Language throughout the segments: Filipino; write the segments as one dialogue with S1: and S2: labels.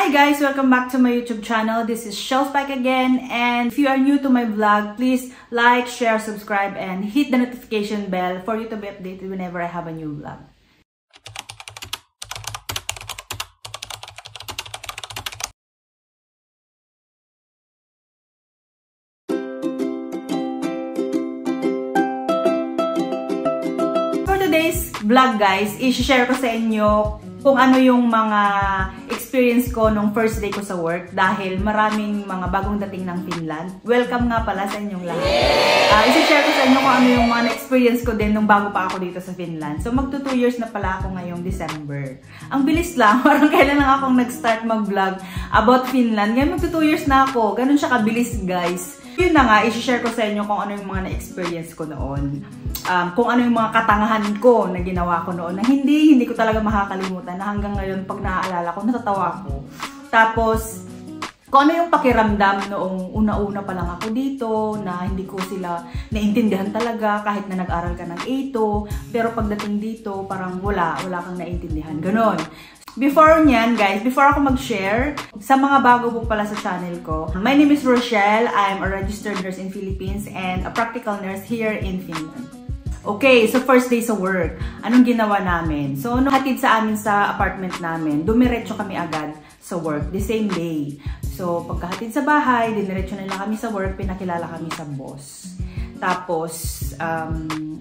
S1: Hi guys! Welcome back to my YouTube channel. This is Shelf back again, and if you are new to my vlog, please like, share, subscribe, and hit the notification bell for you to be updated whenever I have a new vlog. For today's vlog guys, i-share ko sa inyo kung ano yung mga experience ko nung first day ko sa work dahil maraming mga bagong dating ng Finland. Welcome nga pala sa inyong lahat. I-share ko sa inyo kung ano yung mga experience ko din nung bago pa ako dito sa Finland. So magto 2 years na pala ako ngayong December. Ang bilis lang, parang kailan lang akong nag-start mag-vlog about Finland. Ngayon magto 2 years na ako. Ganun siya kabilis guys. Yun na nga, i-share ko sa inyo kung ano yung mga na-experience ko noon. Kung ano yung mga katangahan ko na ginawa ko noon na hindi ko talaga makakalimutan na hanggang ngayon pag naaalala ko, natatawa ako. Tapos, kung ano yung pakiramdam noong una-una pa lang ako dito na hindi ko sila naintindihan talaga kahit na nag-aral ka ng A2. Pero pagdating dito, parang wala kang naintindihan. Ganon. Before nyan, guys, before ako mag-share, sa mga bago po pala sa channel ko, my name is Rochelle. I'm a registered nurse in Philippines and a practical nurse here in Finland. Okay, so first day sa work, anong ginawa namin? So, nung hatid sa amin sa apartment namin, dumiretso kami agad sa work, the same day. So, pagkahatid sa bahay, diniretso na lang kami sa work, pinakilala kami sa boss. Tapos,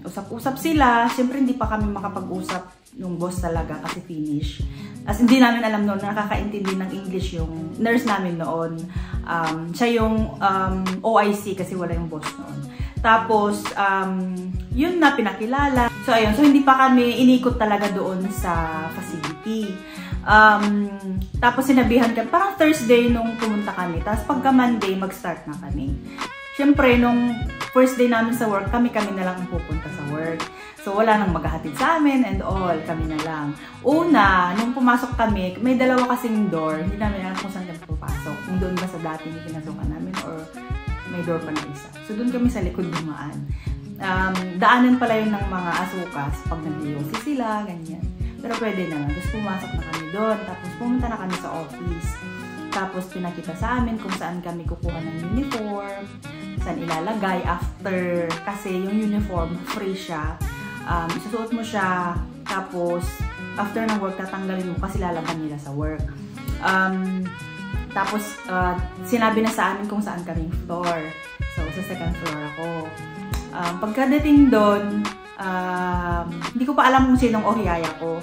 S1: usap-usap sila. Siyempre, hindi pa kami makapag-usap nung boss talaga kasi Finnish. As hindi namin alam noon na nakakaintindi ng English yung nurse namin noon. Siya yung OIC kasi wala yung boss noon. Tapos, yun na pinakilala. So, ayun. So, hindi pa kami inikot talaga doon sa facility. Tapos, sinabihan kami, parang Thursday nung pumunta kami. Tapos, pagka Monday, mag-start na kami. Siyempre, nung first day namin sa work, kami na lang ang pupunta sa work. So, wala nang maghahatid sa amin and all. Kami na lang. Una, nung pumasok kami, may dalawa kasing door. Hindi namin alam kung saan kami pupasok. Kung doon ba sa dati yung pinasukan namin or may door pa na isa. So, doon kami sa likod dumaan. Daanan pala yun ng mga asukas pag nag-iusi sila, ganyan. Pero pwede na lang. Tapos pumasok na kami doon. Tapos pumunta na kami sa office. Tapos pinakita sa amin kung saan kami kukuha ng uniform, saan ilalagay after. Kasi yung uniform, free siya. Isusuot mo siya. Tapos, after ng work, tatanggalin mo kasi lalaban nila sa work. Tapos, sinabi na sa amin kung saan kaming floor. So, sa second floor ako. Pagkadating doon, hindi ko pa alam kung sinong ohiyaya ko.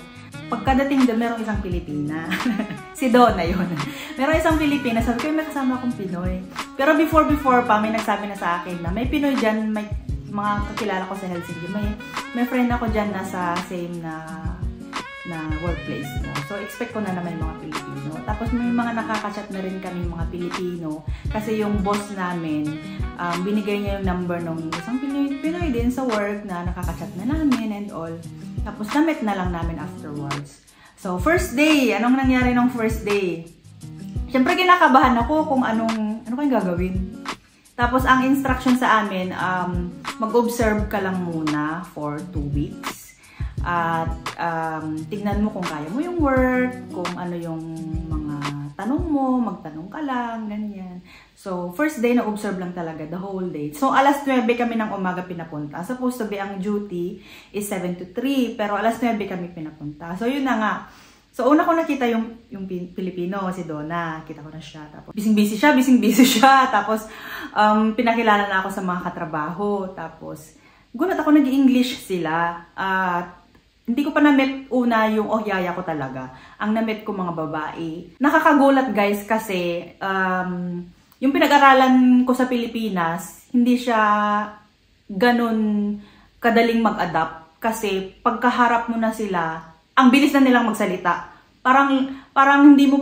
S1: Pagkadating doon, merong isang Pilipina. Si Donna yun. Merong isang Pilipina. Sabi ko, may kasama akong Pinoy. Pero before pa, may nagsabi na sa akin na may Pinoy dyan, may mga kakilala ko sa Helsinki. May friend ako dyan na sa same na workplace mo. So, expect ko na naman yung mga Pilipino. Tapos, may mga nakakachat na rin kami mga Pilipino. Kasi yung boss namin, binigay niya yung number ng isang Pinoy din sa work na nakakachat na namin and all. Tapos, na-met na lang namin afterwards. So, first day. Anong nangyari nung first day? Siyempre, kinakabahan ako kung ano kayong gagawin. Tapos, ang instruction sa amin, mag-observe ka lang muna for 2 weeks. At tignan mo kung kaya mo yung work, kung ano yung mga tanong mo, magtanong ka lang, ganyan. So, first day, na-observe lang talaga the whole day. So, alas 9 kami ng umaga pinapunta. Supposed to be ang duty is 7 to 3, pero alas 9 kami pinapunta. So, yun na nga. So, una ko nakita yung Pilipino, si Donna. Kita ko na siya. Tapos, busy siya. Tapos, pinakilala na ako sa mga katrabaho. Tapos, gulat ako, nag-English sila. Hindi ko pa na-met una yung ohyaya ko talaga. Ang na-met ko mga babae. Nakakagulat guys kasi yung pinag-aralan ko sa Pilipinas, hindi siya ganun kadaling mag-adapt. Kasi pagkaharap mo na sila, ang bilis na nilang magsalita. Parang hindi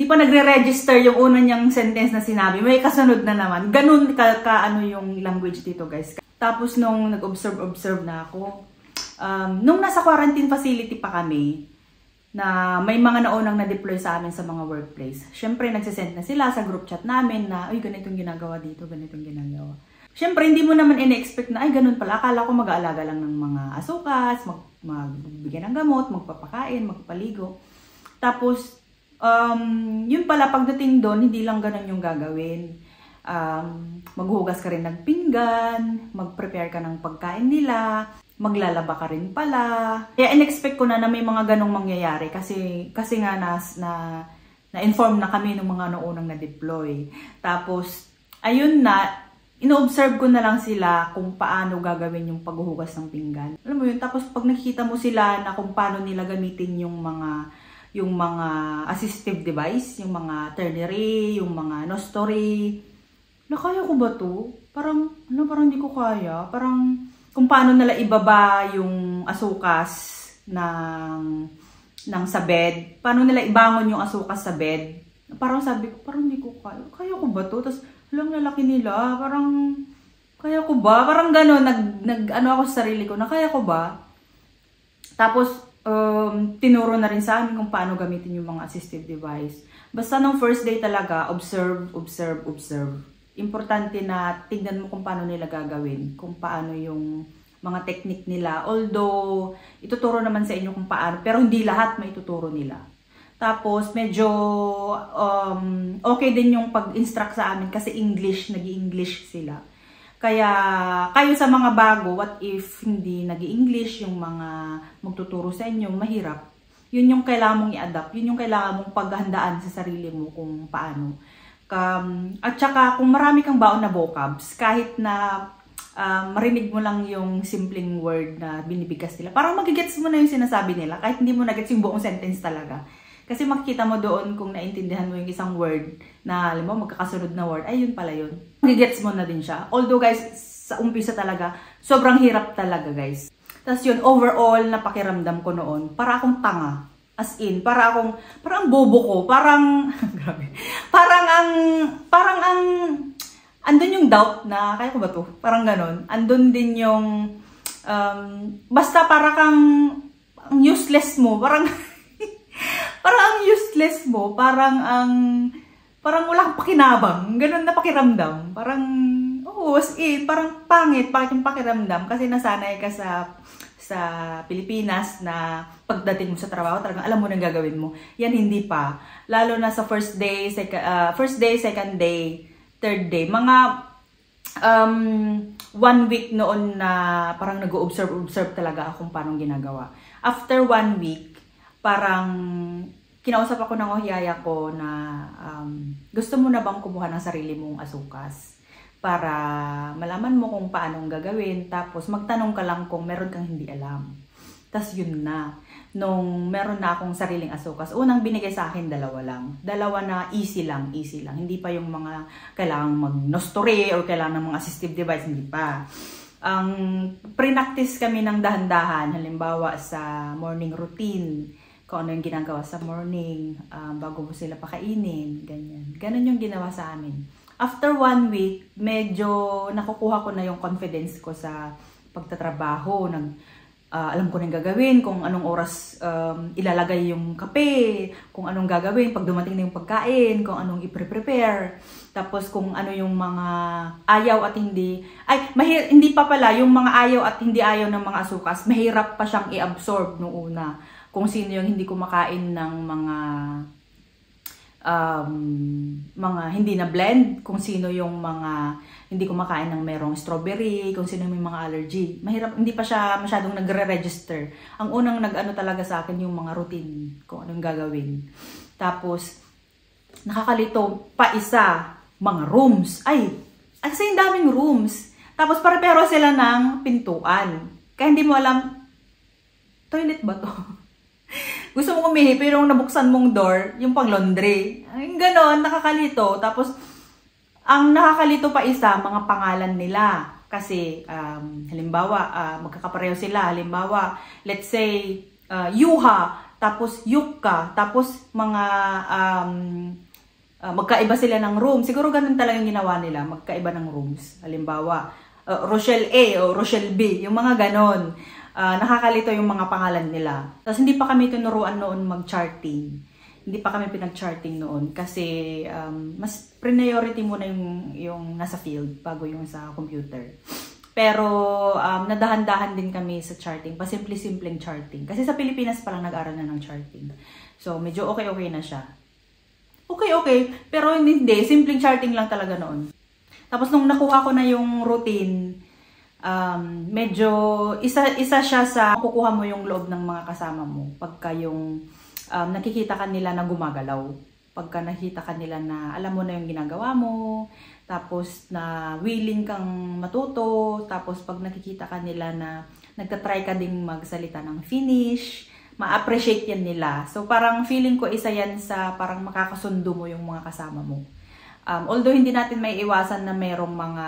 S1: pa nagre-register yung una niyang sentence na sinabi. May kasunod na naman. Ganun ano yung language dito guys. Tapos nung nag-observe na ako, nung nasa quarantine facility pa kami, na may mga naunang na-deploy sa amin sa mga workplace. Siyempre, nagsisend na sila sa group chat namin na, ay, ganitong ginagawa dito, ganitong ginagawa. Siyempre, hindi mo naman in-expect na, ay, ganun pala. Akala ko mag-aalaga lang ng mga asukas, magbibigyan ng gamot, magpapakain, magpapaligo. Tapos, yun pala, pagdating doon, hindi lang ganun yung gagawin. Maghuhugas ka rin ng pinggan, mag-prepare ka ng pagkain nila, maglalaba ka rin pala. Kaya in-expect ko na may mga ganong mangyayari kasi nga na-inform na kami ng mga noonang na-deploy. Tapos, ayun na, ino-observe ko na lang sila kung paano gagawin yung paghuhugas ng pinggan. Alam mo yun, tapos pag nakikita mo sila na kung paano nila gamitin yung mga assistive device, yung mga ternary, yung mga nostory, kaya ko ba to? Parang hindi ko kaya. Parang kung paano nila ibaba yung asukas ng sa bed. Paano nila ibangon yung asukas sa bed. Parang sabi ko, parang hindi ko kaya. Kaya ko ba to? Tapos, lang lalaki nila, parang, kaya ko ba? Parang gano'n, ano ako sa sarili ko, na kaya ko ba? Tapos, tinuro na rin sa amin kung paano gamitin yung mga assistive device. Basta nung first day talaga, observe. Importante na tignan mo kung paano nila gagawin, kung paano yung mga technique nila. Although, ituturo naman sa inyo kung paano, pero hindi lahat maituturo nila. Tapos, medyo okay din yung pag-instruct sa amin kasi nag-i-English sila. Kaya, kayo sa mga bago, what if hindi nag-i-English yung mga magtuturo sa inyo, mahirap. Yun yung kailangan mong i-adapt. Yun yung kailangan mong paghandaan sa sarili mo kung paano. At saka, kung marami kang baon na vocabs, kahit na marinig mo lang yung simpleng word na binibigkas nila, parang magigets mo na yung sinasabi nila, kahit hindi mo nagets yung buong sentence talaga. Kasi makikita mo doon kung naintindihan mo yung isang word na, alam mo, magkakasunod na word, ay yun pala yun. Magigets mo na din siya. Although guys, sa umpisa talaga, sobrang hirap talaga guys. Tapos yun, overall, napakiramdam ko noon, para akong tanga. As in, parang bobo ko, grabe. Andun yung doubt na, kaya ko ba to? Parang ganon. Andun din yung, basta parang useless mo, parang ang useless mo, parang wala kang pakinabang, ganun na pakiramdam. Parang, as in, parang pangit yung pakiramdam kasi nasanay ka sa Pilipinas na pagdating mo sa trabaho, talagang alam mo nang gagawin mo. Yan hindi pa. Lalo na sa first day, second day, third day. Mga 1 week noon na parang nag-observe talaga akong paano ginagawa. After 1 week, parang kinausap ako ng ohyaya ko na gusto mo na bang kumuha ng sarili mong asukas para malaman mo kung paano gagawin, tapos magtanong ka lang kung meron kang hindi alam. Tapos yun na, nung meron na akong sariling asukas, unang binigay sa akin 2 lang. 2 na easy lang. Hindi pa yung mga kailangang mag-nostory or kailangan ng mga assistive device, hindi pa. Pre-practice kami ng dahan-dahan, halimbawa sa morning routine, kung ano yung ginagawa sa morning, bago mo sila pakainin, ganyan. Ganon yung ginawa sa amin. After 1 week, medyo nakukuha ko na yung confidence ko sa pagtatrabaho. Alam ko na yung gagawin, kung anong oras ilalagay yung kape, kung anong gagawin pag dumating na yung pagkain, kung anong i-prepare. Tapos kung ano yung mga ayaw at hindi. Hindi pa pala, yung mga ayaw at hindi ayaw ng mga asukas, mahirap pa siyang i-absorb noong una. Kung sino yung hindi kumakain ng mga hindi na blend, kung sino yung mga hindi kumakain ng merong strawberry, kung sino may mga allergy. Mahirap, hindi pa siya masyadong nagre-register. Ang unang nag-ano talaga sa akin yung mga routine, kung anong gagawin. Tapos, nakakalito pa isa, mga rooms. Kasi yung daming rooms. Tapos, pare-pero sila ng pintuan. Kaya hindi mo alam, toilet ba to? Gusto mo umihi, pero yung nabuksan mong door, yung pang laundry. Yung ganon, nakakalito. Tapos, ang nakakalito pa isa, mga pangalan nila. Kasi, halimbawa, magkakapareho sila. Halimbawa, let's say, Yuha, tapos Yuka, tapos mga, magkaiba sila ng room. Siguro ganun talaga yung ginawa nila, magkaiba ng rooms. Halimbawa, Rochelle A o Rochelle B, yung mga ganon. Nakakalito yung mga pangalan nila. Tapos hindi pa kami tinuruan noon mag-charting. Hindi pa kami pinag-charting noon kasi mas priority muna yung nasa field bago yung sa computer. Pero nadahan-dahan din kami sa charting, pasimple-simpleng charting. Kasi sa Pilipinas pa lang nag-aral na ng charting. So, medyo okay-okay na siya. Okay, pero hindi, simpleng charting lang talaga noon. Tapos nung nakuha ko na yung routine, medyo isa siya sa kukuha mo yung loob ng mga kasama mo pagka yung nakikita ka nila na gumagalaw. Pagka nakikita ka nila na alam mo na yung ginagawa mo, tapos na willing kang matuto, tapos pag nakikita ka nila na nagtatry ka ding magsalita ng Finnish, ma-appreciate yan nila. So parang feeling ko isa yan sa parang makakasundo mo yung mga kasama mo. Although hindi natin may iwasan na merong mga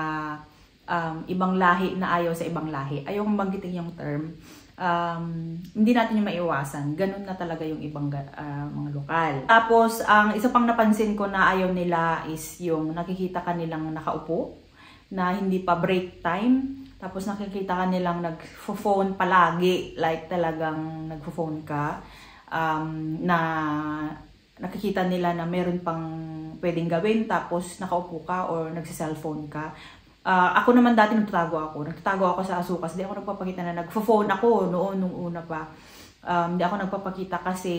S1: ibang lahi na ayaw sa ibang lahi. Ayaw kong banggitin yung term. Hindi natin yung maiwasan. Ganun na talaga yung ibang mga lokal. Tapos, ang isa pang napansin ko na ayaw nila is yung nakikita ka nilang nakaupo, na hindi pa break time. Tapos nakikita ka nilang nag-phone palagi, like talagang nag-phone ka, na nakikita nila na meron pang pwedeng gawin, tapos nakaupo ka or nagsi-cellphone ka. Ako naman dati nagtatago ako sa Asukas. Hindi ako nagpapakita na nagpo-phone ako nung una pa. Hindi ako nagpapakita kasi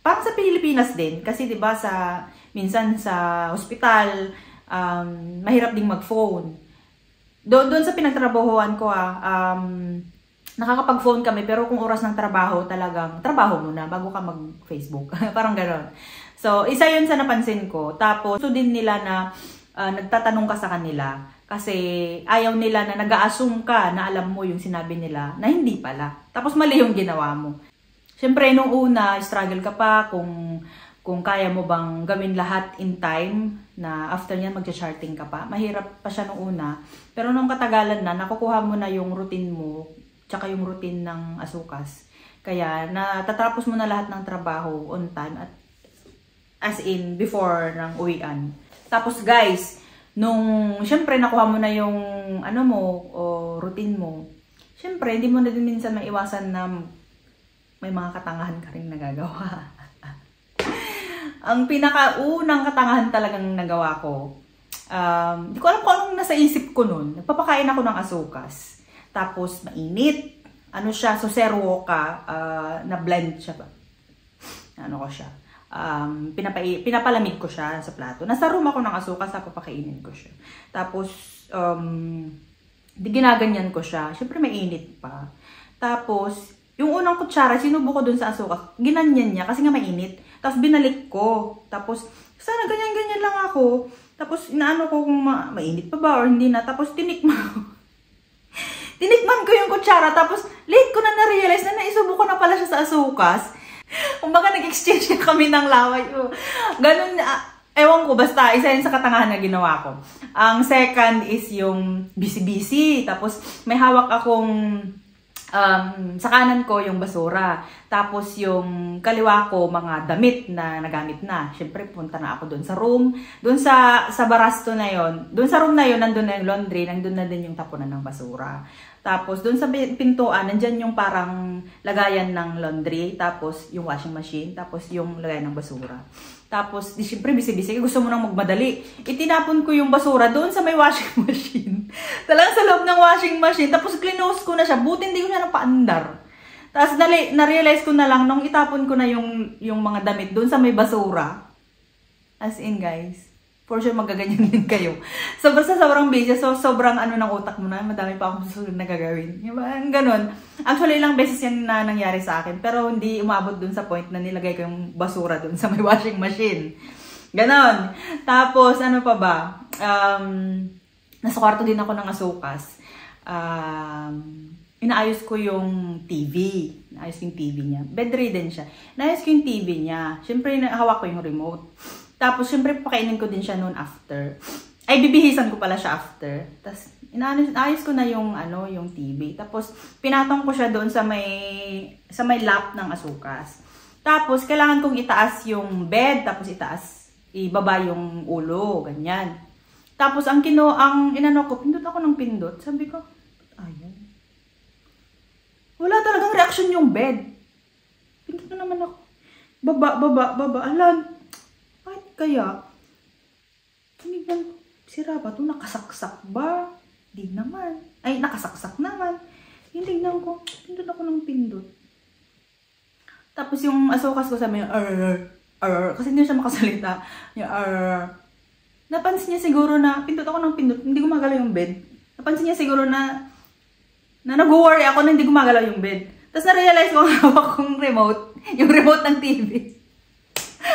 S1: parang sa Pilipinas din. Kasi 'di ba minsan sa ospital mahirap ding mag-phone. Doon sa pinagtrabahuan ko nakakapag-phone kami pero kung oras ng trabaho talagang trabaho muna bago ka mag-Facebook. Parang gano'n. So, isa 'yun sa napansin ko. Tapos, ito din nila na nagtatanong ka sa kanila kasi ayaw nila na nag-a-assume ka na alam mo yung sinabi nila na hindi pala. Tapos mali yung ginawa mo. Siyempre, nung una, struggle ka pa kung kaya mo bang gawin lahat in time na after niyan mag-charting ka pa. Mahirap pa siya nung una. Pero nung katagalan na, nakukuha mo na yung routine mo tsaka yung routine ng Asukas. Kaya natatapos mo na lahat ng trabaho on time at as in before ng uwian. Tapos guys, nung syempre nakuha mo na yung routine mo, syempre hindi mo na din minsan maiwasan na may mga katangahan ka rin nagagawa. Ang pinakaunang katangahan talagang nagawa ko, hindi ko alam kung anong nasa isip ko nun. Nagpapakain ako ng Asukas. Tapos mainit. Ano siya, Soserwo ka, na blend siya ba? Ano ko siya? Pinapalamig ko siya sa plato. Nasa room ako ng Asukas, tapos papakainin ko siya. Tapos, ginaganyan ko siya. Siyempre may init pa. Tapos, yung unang kutsara, sinubo ko dun sa Asukas. Ginanyan niya kasi nga mainit. Tapos binalik ko. Tapos, sana ganyan-ganyan lang ako. Tapos, inaano ko kung mainit pa ba or hindi na. Tapos, tinikman ko yung kutsara. Tapos, late ko na na-realize na naisubo ko na pala siya sa Asukas. Kumbaga nag-exchange kami ng laway. Ganun, ewan ko, basta isa yun sa katangahan na ginawa ko. Ang second is yung busy-busy. Tapos may hawak akong, sa kanan ko yung basura. Tapos yung kaliwa ko, mga damit na nagamit na. Siyempre, punta na ako doon sa room. Doon sa barasto na yon, doon sa room na yon, nandun na yung laundry, nandun na din yung tapunan ng basura. Tapos, doon sa pintuan, nandyan yung parang lagayan ng laundry, tapos yung washing machine, tapos yung lagayan ng basura. Tapos, siyempre, busy-busy, gusto mo nang magmadali. Itinapon ko yung basura doon sa may washing machine. Talagang sa loob ng washing machine. Tapos, clinose ko na siya. Buti hindi ko siya napaandar. Tapos, na-realize ko na lang nung itapon ko na yung mga damit doon sa may basura. As in, guys. For sure, magaganyan din kayo. So, basta sobrang busy. So, sobrang ng utak mo na. Madami pa akong susunod na gagawin. Ganon. Actually, ilang beses yan na nangyari sa akin. Pero, hindi umabot dun sa point na nilagay ko yung basura dun sa may washing machine. Ganon. Tapos, ano pa ba? Nasa kwarto din ako ng Asukas. Inaayos ko yung TV. Inaayos ko yung TV niya. Bedridden siya. Inaayos ko yung TV niya. Siyempre, hawak ko yung remote. Tapos, syempre, pakainin ko din siya noon after. Ay, bibihisan ko pala siya after. Tapos, inaayos ko na yung, yung TV. Tapos, pinatong ko siya doon sa may lap ng Asukas. Tapos, kailangan kong itaas yung bed. Tapos, ibaba yung ulo. Ganyan. Tapos, pindot ako ng pindot. Sabi ko, ayaw. Wala talagang reaction yung bed. Pindot na naman ako. Baba. Alam. Kaya, tinignan ko, sira ba ito? Nakasaksak ba? Di naman. Ay, nakasaksak naman. Tinignan ko, pindot ako ng pindot. Tapos yung asukas ko sabi niya, kasi hindi siya makasalita. Yung napansin niya siguro na, pindot ako ng pindot, hindi gumagalaw yung bed. Napansin niya siguro na nag-worry ako na hindi gumagalaw yung bed. Tapos na-realize ko ang hawak kong remote, yung remote ng TV.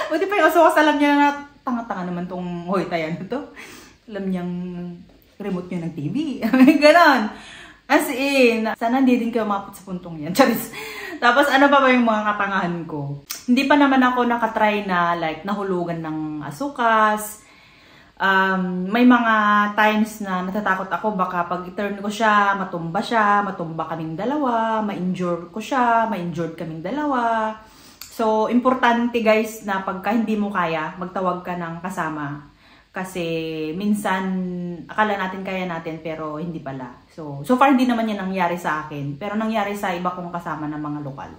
S1: Buti pa yung asukas, alam niya na tanga-tanga naman tong hoytayan na to. Alam niyang remote niya ng TV. Ganon. As in, sana hindi din kayo mapot sa puntong yan. Charis. Tapos ano pa ba yung mga katangahan ko? Hindi pa naman ako nakatry na like nahulugan ng asukas. May mga times na natatakot ako baka pag i-turn ko siya, matumba kaming dalawa, ma-injure ko siya, ma-injured kaming dalawa. So, importante guys na pagka hindi mo kaya, magtawag ka ng kasama. Kasi minsan, akala natin kaya natin pero hindi pala. So far hindi naman yan nangyari sa akin. Pero nangyari sa iba kong kasama ng mga lokal.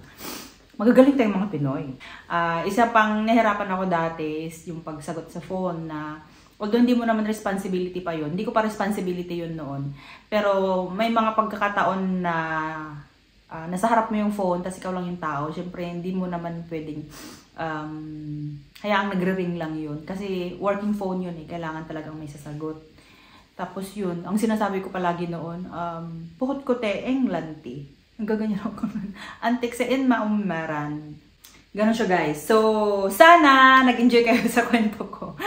S1: Magagaling tayong mga Pinoy. Isa pang nahirapan ako dati is yung pagsagot sa phone na although hindi mo naman responsibility pa yun. Hindi ko pa responsibility yun noon. Pero may mga pagkakataon na nasa harap mo yung phone, tapos ikaw lang yung tao. Siyempre, hindi mo naman pwedeng hayaang nagre-ring lang yun. Kasi working phone yun eh. Kailangan talagang may sasagot. Tapos yun, ang sinasabi ko palagi noon, pukot ko te, englanti. Nagaganyan ako nun. Antik sa maumaran. Ganon siya guys. So, sana nag-enjoy kayo sa kwento ko.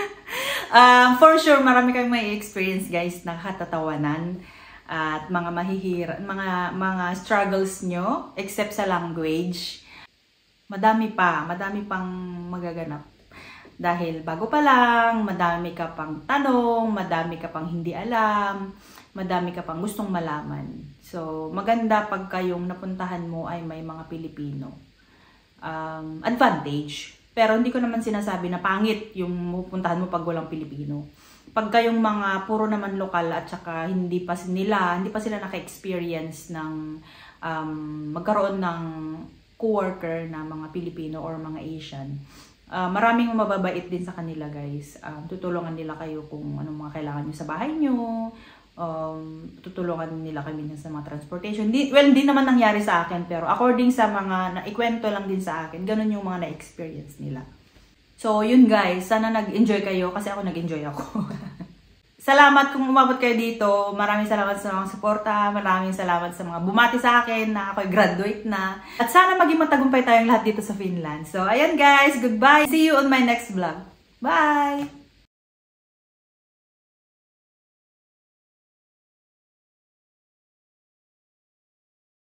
S1: For sure, marami kayong may experience guys na katatawanan. At mga mga struggles nyo, except sa language. Madami pang magaganap. Dahil bago pa lang, madami ka pang tanong, madami ka pang hindi alam, madami ka pang gustong malaman. So, maganda pag kayong napuntahan mo ay may mga Pilipino. Advantage. Pero hindi ko naman sinasabi na pangit yung pupuntahan mo pag walang Pilipino. Pag kayong mga puro naman lokal at saka hindi pa sila naka-experience ng magkaroon ng co-worker na mga Pilipino or mga Asian. Maraming mababait din sa kanila guys. Tutulungan nila kayo kung anong mga kailangan nyo sa bahay nyo. Tutulungan nila kami sa mga transportation. Hindi naman nangyari sa akin pero according sa mga naikwento lang din sa akin, ganun yung mga na-experience nila. So, yun guys. Sana nag-enjoy kayo kasi ako nag-enjoy ako. Salamat kung umabot kayo dito. Maraming salamat sa mga suporta. Maraming salamat sa mga bumati sa akin na ako'y graduate na. At sana maging matagumpay tayong lahat dito sa Finland. So, ayan guys. Goodbye. See you on my next vlog. Bye!